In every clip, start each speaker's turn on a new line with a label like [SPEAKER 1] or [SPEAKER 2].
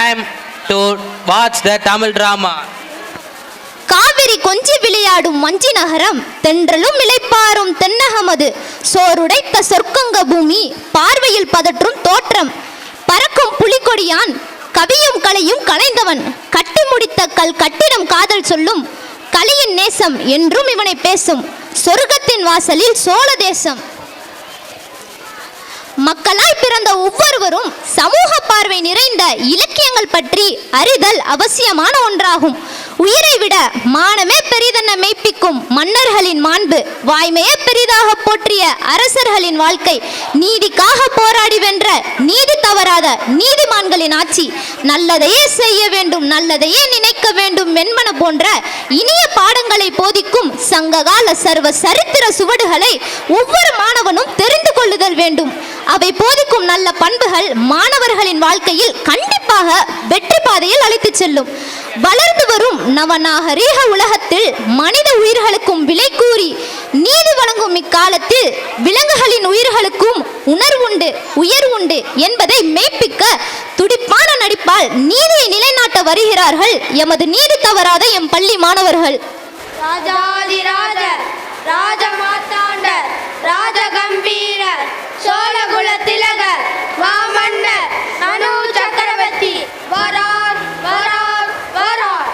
[SPEAKER 1] time to watch the Tamil drama.
[SPEAKER 2] Kaveri கொஞ்சி விளையாடும் வஞ்சி நகரம், தென்றலும் இளைப்பாறும் தென்னகமது, சோறுடைத்த சொர்க்கங்க பூமி, பார்வையில் பதற்றும் தோற்றம், பறக்கும் புலிகொடியான், கவியும் கலையும் கலைந்தவன், கட்டி முடித்த கல் கட்டிடம் காதல் சொல்லும், கலியின் நேசம் என்றும் இவனை பேசும், சொர்க்கத்தின் வாசலில் சோழ தேசம். மக்களாய் பிறந்த ஒவ்வொருவரும் சமூக பார்வை நிறைந்த இலக்கியங்கள் பற்றி அறிதல் அவசியமான ஒன்றாகும். உயிரை விட மானமே பெரிதென மெய்ப்பிக்கும் மன்னர்களின் மாண்பு, வாய்மையே பெரிதாக போற்றிய அரசர்களின் வாழ்க்கை, நீதிக்காக போராடி வென்ற நீதி தவறாத நீதிமான்களின் ஆட்சி, நல்லதையே செய்ய வேண்டும் நல்லதையே நினைக்க வேண்டும் என்பன போன்ற இனிய பாடங்களை போதிக்கும் சங்ககால சர்வ சரித்திர சுவடுகளை ஒவ்வொரு மாணவனும் தெரிந்து கொள்ளுதல் வேண்டும். அவை போதிக்கும் நல்ல பண்புகள் மாணவர்களின் வாழ்க்கையில் கண்டிப்பாக வெற்றி பாதையில் அழைத்து செல்லும். வளர்ந்து வரும் நவநாகரீக உலகத்தில் மனித உயிர்களுக்கும் விலை கூறி நீதி வழங்கும் இக்காலத்தில் விலங்குகளின் உயிர்களுக்கும் உணர்வுண்டு உயர்வுண்டு என்பதை மெய்ப்பிக்க துடிப்பான நடிப்பால் நீதியை நிலைநாட்ட வருகிறார்கள் எமது நீதி தவறாத எம் பள்ளி மாணவர்கள்.
[SPEAKER 3] ராஜாதிராஜ ராஜமாத்தாண்ட ராஜகம்பீர சோழகுல திலகர் மாமன்னர் அனு சக்கரவர்த்தி வரார் வரார் வரார்.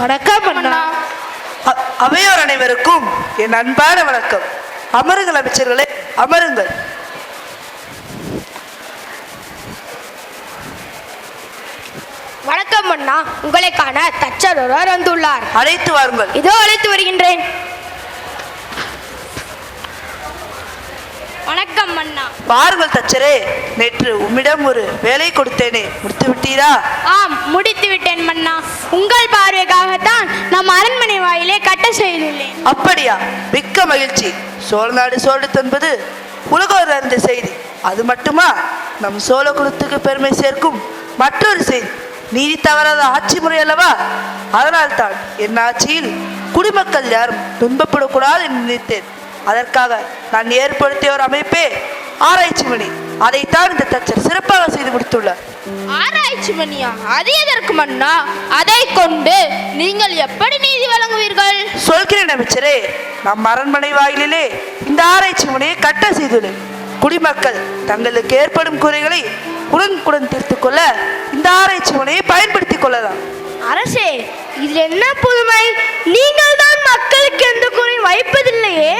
[SPEAKER 4] வணக்கம் அண்ணா.
[SPEAKER 5] அவையோர் அனைவருக்கும் என் அன்பான வணக்கம். அமருங்கள் அமைச்சர்களே, அமருங்கள்.
[SPEAKER 4] வணக்கம் அண்ணா. உங்களை காண தச்சர் ஒருவர் வந்துள்ளார்.
[SPEAKER 5] அழைத்து வாருங்கள்.
[SPEAKER 4] இதோ அழைத்து வருகின்றேன். வணக்கம் அண்ணா.
[SPEAKER 5] வாருங்கள் தச்சரே, நேற்று உம்மிடம் ஒரு வேலை கொடுத்தேனே, முடித்து விட்டீரா?
[SPEAKER 4] ஆம், முடித்து விட்டேன் மன்னா. உங்கள் பார்வைக்காகத்தான் நம் அரண்மனை வாயிலே கட்ட செய்துள்ளேன்.
[SPEAKER 5] அப்படியா? மிக்க மகிழ்ச்சி. சோழநாடு சோழத்து என்பது உலகோர் அறிந்த செய்தி. அது மட்டுமா நம் சோழ குலத்துக்கு பெருமை சேர்க்கும் மற்றொரு செய்தி. நீதி தவறாத ஆட்சி முறை அல்லவா? அதனால்தான் என் ஆட்சியில் குடிமக்கள் யாரும் துன்பப்படக்கூடாது என்று நினைத்தேன். அதற்காக நான் ஏற்படுத்திய ஒரு அமைப்பே ஆராய்ச்சி மணி. அதைத்தான் இந்த தச்சர் சிறப்பாக செய்து முடித்துள்ளார்.
[SPEAKER 4] ஆராய்ச்சி மணியா? அது எதற்கு மன்னா? அதை கொண்டு நீங்கள் எப்படி நீதி வழங்குவீர்கள்?
[SPEAKER 5] சொல்கிறேன் அமைச்சரே. நம் அரண்மனை வாயிலே இந்த ஆராய்ச்சி மணியை கட்ட செய்துள்ளேன். குடிமக்கள் தங்களுக்கு ஏற்படும் குறைகளை உடனுக்குடன் தீர்த்து கொள்ள இந்த ஆராய்ச்சி மணியை பயன்படுத்திக் கொள்ளலாம்.
[SPEAKER 4] அரசே, இதில் என்ன புதுமை? நீங்கள் தான் மக்களுக்கு எந்த குறை வைப்பதில்லையே.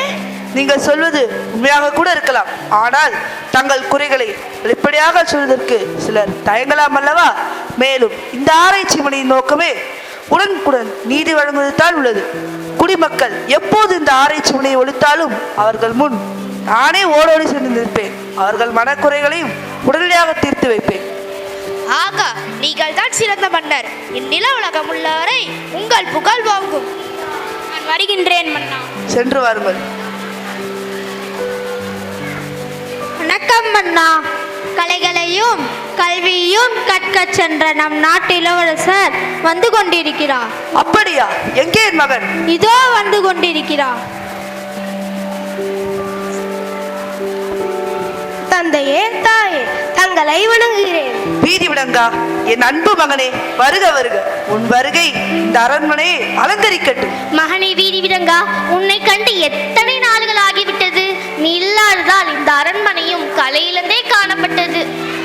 [SPEAKER 5] நீங்கள் சொல்வது உண்மையாக கூட இருக்கலாம். ஆனால் தங்கள் குறைகளை வெளிப்படையாக சொல்வதற்கு சிலர் தயங்கலாம் அல்லவா? மேலும் இந்த ஆராய்ச்சி மணியின் நோக்கமே உடனுக்குடன் நீதி வழங்குவது தான் உள்ளது. குடிமக்கள் எப்போது இந்த ஆராய்ச்சி மணியை ஒழித்தாலும் அவர்கள் முன் நானே ஓடோடி சென்று நிற்பேன். அவர்கள் மனக்குறைகளையும் உடனடியாக தீர்த்து வைப்பேன்.
[SPEAKER 4] ஆகா, நீங்கள் தான் சிறந்த மன்னர். இந்நில உலகம் உள்ளவரை உங்கள் புகழ் வாங்கும். நான் வருகின்றேன் மன்னா.
[SPEAKER 5] சென்று வாருங்கள்.
[SPEAKER 4] வணக்கம் மன்னா. கலைகளையும் கல்வியையும் கற்கச் சென்ற நம் நாட்டு இளவரசர் வந்து கொண்டிருக்கிறார்.
[SPEAKER 5] அப்படியா? எங்கே என் மகன்?
[SPEAKER 4] இதோ வந்து கொண்டிருக்கிறார். தந்தையே, தாயே, தங்களை வணங்குகிறேன்.
[SPEAKER 5] வீதி விடங்கா, என் அன்பு மகனே, வருக வருக. உன் வருகை இந்த அரண்மனையை அலங்கரிக்கட்டும்.
[SPEAKER 2] மகனே வீதி விடங்கா, உன்னை கண்டு எத்தனை நாள்கள் ஆகிவிட்டது. நீ இல்லாததால் இந்த அரண்மனையும் கலையிலிருந்தே காணப்பட்டது.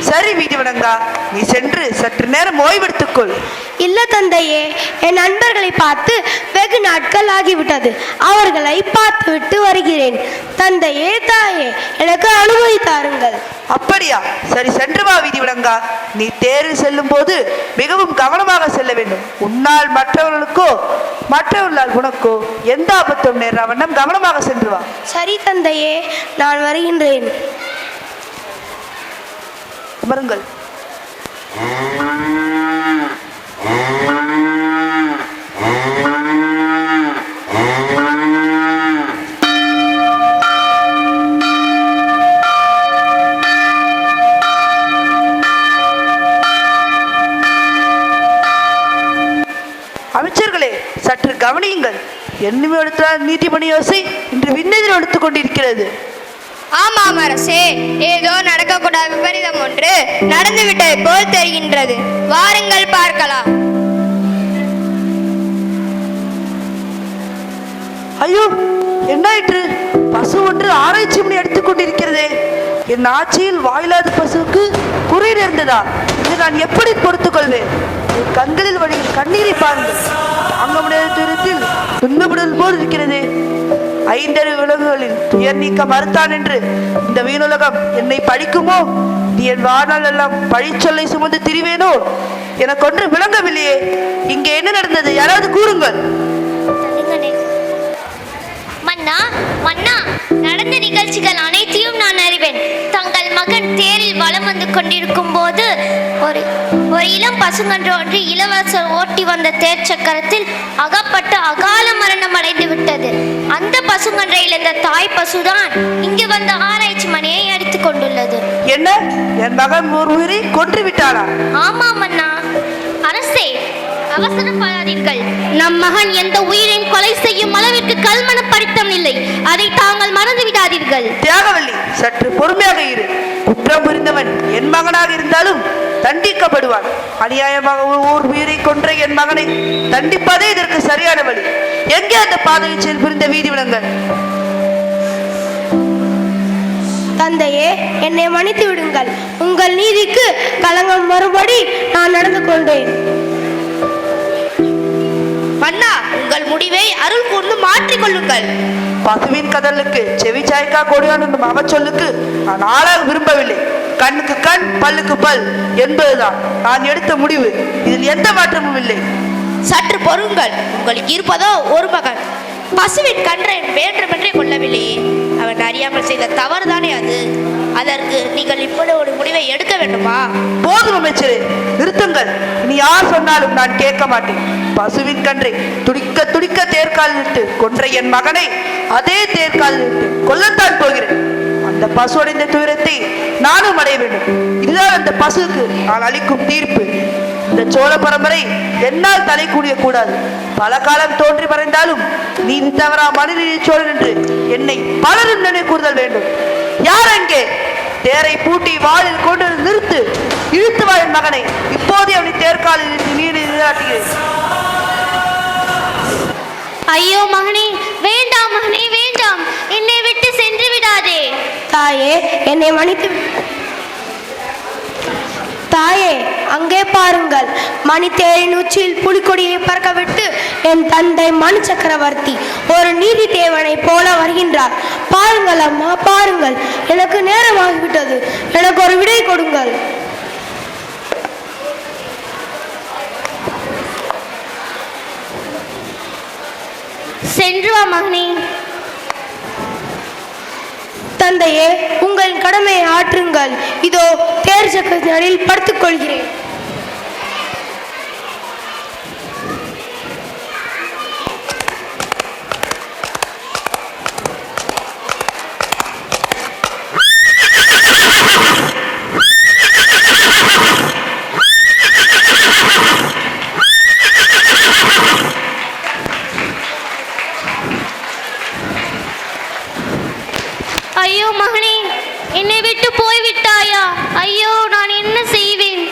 [SPEAKER 5] சரி வீதி விடங்கா, நீ சென்று சற்று நேரம் ஓய்வெடுத்துக்கொள்.
[SPEAKER 4] இல்ல தந்தையே, என் நண்பர்களை பார்த்து வெகு நாட்கள் ஆகிவிட்டது. அவர்களை பார்த்து விட்டு வருகிறேன். தந்தையே, தாயே, எனக்கு அனுமதி தாருங்கள்.
[SPEAKER 5] அப்படியா? சரி, சென்று வா வீதி விடங்கா. நீ தேரில் செல்லும் போது மிகவும் கவனமாக செல்ல வேண்டும். உன்னால் மற்றவர்களுக்கோ மற்றவர்களால் உனக்கோ எந்த ஆபத்தும் நேர வண்ணம் கவனமாக சென்று வா.
[SPEAKER 4] சரி தந்தையே, நான் வருகின்றேன்.
[SPEAKER 5] அமருங்கள். அமைச்சர்களே, சற்று கவனியுங்கள். என்னுமே எடுத்தால் நீதிமணி யோசை இன்று விண்ணெதிர் எடுத்துக் கொண்டிருக்கிறது.
[SPEAKER 3] ஆமாம் அரசே, ஏதோ நடக்கக்கூடாத விபரீதம் ஒன்று நடந்துவிட்டது போல் தெரிகின்றது. வாருங்கள் பார்க்கலாம்.
[SPEAKER 5] ஐயோ, என்னாயிற்று? பசு ஒன்று ஆராய்ச்சி மணி எடுத்துக் கொண்டிருக்கிறதே. என் ஆட்சியில் வாயிலாத பசுவுக்கு குறை நேர்ந்ததா? இதை நான் எப்படி பொறுத்துக் கொள்வேன்? என் கண்களில் வழியில் கண்ணீரை பாருங்கள். தாங்க முடியாத தூரத்தில் துன்பப்படுதல் போல் இருக்கிறதே. 5 விலங்குகளில் துயர் நீக்க மறுத்தான் என்று இந்த வீணுலகம் என்னை பழிக்குமோ? நீ என் வாழ்நாள் எல்லாம் பழிச்சொல்லை சுமந்து திரிவேனோ? எனக்கு ஒன்று விளங்கவில்லையே. இங்கே என்ன நடந்தது? யாராவது கூறுங்கள்.
[SPEAKER 6] மன்னா, மன்னா, நடந்த நிகழ்ச்சிகள் அனைத்தையும் நான் அறிவேன். தங்கள் மகன் தேரில் வலம் வந்து கொண்டிருக்கும் போது ஒரு இளம் பசுங்கன்று ஒன்று இளவரசர் ஓட்டி வந்த தேர் சக்கரத்தில் அகப்பட்டு அகால மரணம் அடைந்து விட்டது. அந்த பசுங்கன்றை இழந்த தாய் பசுதான் இங்கு வந்த ஆராய்ச்சி மணியை அடித்துக் கொண்டுள்ளது.
[SPEAKER 5] என்ன, என் மகன் ஒரு உயிரை கொன்று விட்டானா?
[SPEAKER 6] ஆமா மன்னா. அரசே, அவசரப்படாதீர்கள். நம் மகன் எந்த உயிரையும் கொலை செய்யும் அளவிற்கு கல்மன படித்தம் இல்லை. அதை தாங்கள் மறந்து விடாதீர்கள்.
[SPEAKER 5] தியாகவல்லி, சற்று பொறுமையாக இரு. குற்றம் புரிந்தவன் என் மகனாக இருந்தாலும் தண்டிக்கப்படுவான். அநியாயமாக ஒரு உயிரை கொன்ற என் மகனை தண்டிப்பதே இதற்கு சரியான வழி. எங்கே அந்த பாதவீச்சில் புரிந்த வீதி விலங்கள்?
[SPEAKER 4] தந்தையே, என்னை மன்னித்து விடுங்கள். உங்கள் நீதிக்கு களங்கம் வரும்படி நான் நடந்து கொண்டேன்.
[SPEAKER 3] மன்னா, உங்கள் முடிவை அருள் கூர்ந்து மாற்றிக்கொள்ளுங்கள்.
[SPEAKER 5] பசுவின் கதலுக்கு செவி சாய்க்கா கொடியான் என்னும் அவச்சொல்லுக்கு நான் ஆளாக விரும்பவில்லை. கண்ணுக்கு கண், பல்லுக்கு பல் என்பதுதான் நான் எடுத்த முடிவு. இதில் எந்த மாற்றமும் இல்லை.
[SPEAKER 3] சற்று பொறுங்கள். உங்களுக்கு இருப்பதோ ஒரு மகன். பசுவின் கன்றை வேண்டுமென்றே கொள்ளவில்லையே. அவன் அறியாமல் செய்த தவறுதானே அது. அதற்கு நீங்கள் இப்படி ஒரு முடிவை எடுக்க வேண்டுமா?
[SPEAKER 5] போதும் அமைச்சரே, நிறுத்துங்கள். இனி யார் சொன்னாலும் நான் கேட்க மாட்டேன். பசுவின் கன்றை துடிக்க துடிக்க தேர்காலில் இட்டு கொன்ற என் மகனை அதே தேர்காலில் இட்டு கொல்லத்தான் போகிறேன். அந்த பசு அடைந்த துயரத்தை நானும் அடைய வேண்டும். இதுதான் அந்த பசுக்கு நான் அளிக்கும் தீர்ப்பு. இந்த சோழ பரம்பரை என்னால் தலை கூடிய கூடாது. பல காலம் தோன்றி மறைந்தாலும் நீதி தவறா மனுநீதி சோழன் என்று என்னை பலரும் நினை கூறுதல் வேண்டும். யார் அங்கே? தேரை பூட்டி வாளில் கொண்டு நிறுத்து. இழுத்து வா என் மகனை. இப்போதே அவனை தேர்காலில் இருந்து நீடி நிராட்டுகிறேன்.
[SPEAKER 6] ஐயோ மகனே, வேண்டாம் மகனே, வேண்டாம். என்னை விட்டு சென்று விடாதே.
[SPEAKER 4] தாயே, என்னை மன்னித்து. தாயே, அங்கே பாருங்கள். மணித்தேரின் உச்சியில் புலிக்கொடியை பறக்க விட்டு என் தந்தை மனு சக்கரவர்த்தி ஒரு நீதி தேவனை போல வருகின்றார். பாருங்கள் அம்மா, பாருங்கள். எனக்கு நேரமாகிவிட்டது. எனக்கு ஒரு விடை கொடுங்கள்.
[SPEAKER 6] சென்று வா மகனே.
[SPEAKER 4] தந்தையே, உங்கள் கடமையை ஆற்றுங்கள். இதோ தேர் சக்கரத்தில் படுத்துக் கொள்கிறேன்.
[SPEAKER 6] ஐயோ மகனே, என்னை விட்டு போய்விட்டாயா? ஐயோ, நான் என்ன செய்வேன்?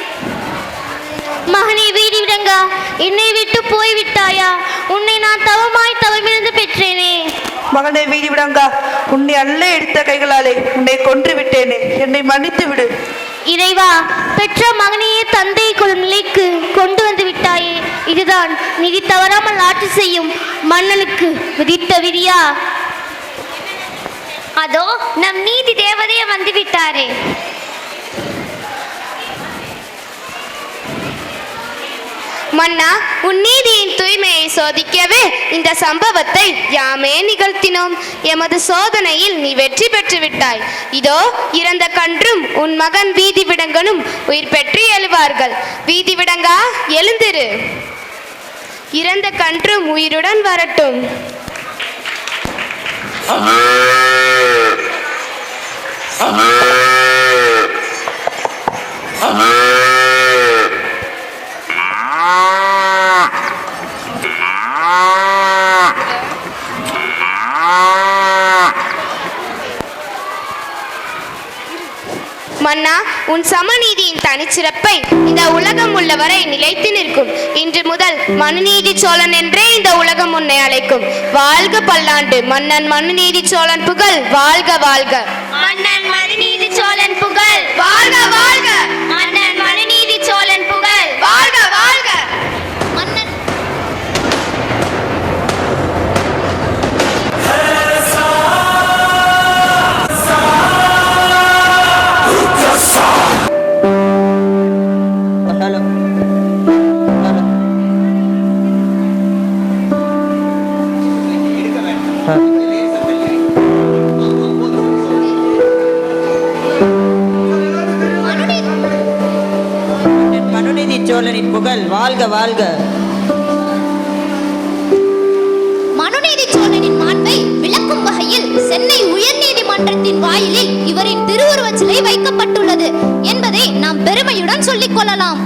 [SPEAKER 6] மகனே வீடி விடங்கா, என்னை விட்டு போய்விட்டாயா? உன்னை நான் தவமாய் தவமிருந்து பெற்றேனே.
[SPEAKER 5] மகனே வீடி விடங்கா, உன்னை அல்ல எடுத்த கைகளாலே உன்னை கொன்று விட்டேனே. என்னை மன்னித்து விடு.
[SPEAKER 6] இறைவா, பெற்ற மகனையே தந்தை நிலைக்கு கொண்டு வந்து விட்டாயே. இதுதான் நிதி தவறாமல் ஆட்சி செய்யும் மன்னனுக்கு விதித்த விதியா? அதோ நம் நீதி தேவதையே வந்து விட்டாரே.
[SPEAKER 3] மன்னா, உன் நீதியின் தூய்மையை சோதிக்கவே இந்த சம்பவத்தை யாமே நிகழ்த்தினோம். எமது சோதனையில் நீ வெற்றி பெற்று விட்டாய். இதோ இறந்த கன்றும் உன் மகன் வீதி விடங்கனும் உயிர் பெற்று எழுவார்கள். வீதி விடங்கா, எழுந்திரு. இறந்த கன்றும் உயிருடன் வரட்டும். மன்னா, உன் சமநீதியின் தனிச்சிறப்பை இந்த உலகம் உள்ளவரை நிலைத்து நிற்கும். இன்று முதல் மனுநீதி சோழன் என்றே இந்த உலகம் உன்னை அழைக்கும். வாழ்க பல்லாண்டு. மன்னன் மனுநீதி சோழன் புகழ் வாழ்க வாழ்க.
[SPEAKER 6] மன்னன் மனுநீதி சோழன் புகழ்
[SPEAKER 3] வாழ்க வாழ்க.
[SPEAKER 6] மன்னன் மனுநீதி சோழன் புகழ்
[SPEAKER 3] வாழ்க வாழ்க.
[SPEAKER 2] மன்னன்
[SPEAKER 1] ஹலோ மனுநீதி சோழனின் புகழ் வாழ்க வாழ்க.
[SPEAKER 2] மனுநீதி சோழனின் மாண்பை விளக்கும் வகையில் சென்னை உயர்நீதிமன்றத்தின் வாயிலில் இவரின் திருவுருவச் சிலை வைக்கப்பட்டுள்ளது என்பதை நாம் பெருமையுடன் சொல்லிக் கொள்ளலாம்.